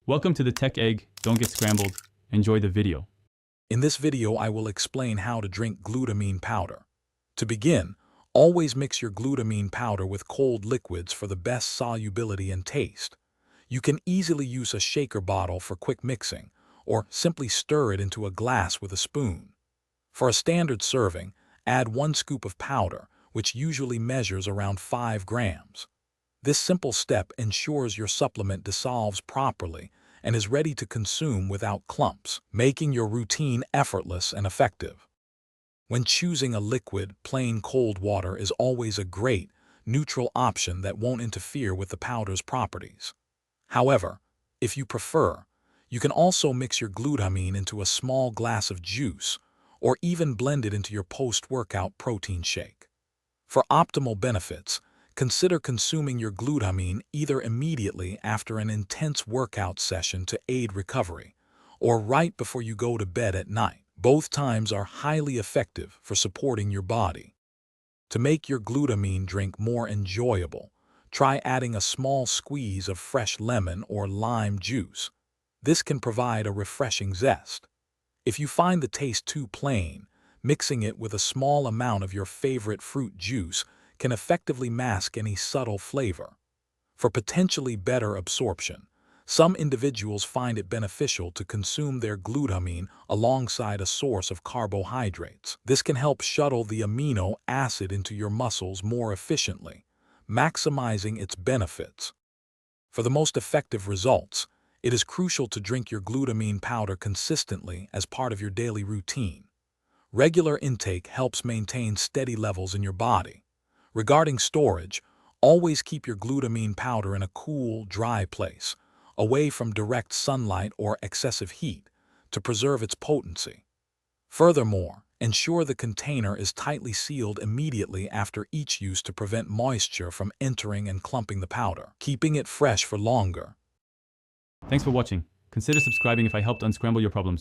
Welcome to the Tech Egg. Don't get scrambled. Enjoy the video. In this video, I will explain how to drink glutamine powder. To begin, always mix your glutamine powder with cold liquids for the best solubility and taste. You can easily use a shaker bottle for quick mixing, or simply stir it into a glass with a spoon. For a standard serving, add 1 scoop of powder, which usually measures around 5 grams. This simple step ensures your supplement dissolves properly and is ready to consume without clumps, making your routine effortless and effective. When choosing a liquid, plain cold water is always a great, neutral option that won't interfere with the powder's properties. However, if you prefer, you can also mix your glutamine into a small glass of juice or even blend it into your post-workout protein shake. For optimal benefits, consider consuming your glutamine either immediately after an intense workout session to aid recovery, or right before you go to bed at night. Both times are highly effective for supporting your body. To make your glutamine drink more enjoyable, try adding a small squeeze of fresh lemon or lime juice. This can provide a refreshing zest. If you find the taste too plain, mixing it with a small amount of your favorite fruit juice can effectively mask any subtle flavor. For potentially better absorption, some individuals find it beneficial to consume their glutamine alongside a source of carbohydrates. This can help shuttle the amino acid into your muscles more efficiently, maximizing its benefits. For the most effective results, it is crucial to drink your glutamine powder consistently as part of your daily routine. Regular intake helps maintain steady levels in your body. Regarding storage, always keep your glutamine powder in a cool, dry place, away from direct sunlight or excessive heat, to preserve its potency. Furthermore, ensure the container is tightly sealed immediately after each use to prevent moisture from entering and clumping the powder, keeping it fresh for longer. Thanks for watching. Consider subscribing if I helped unscramble your problems.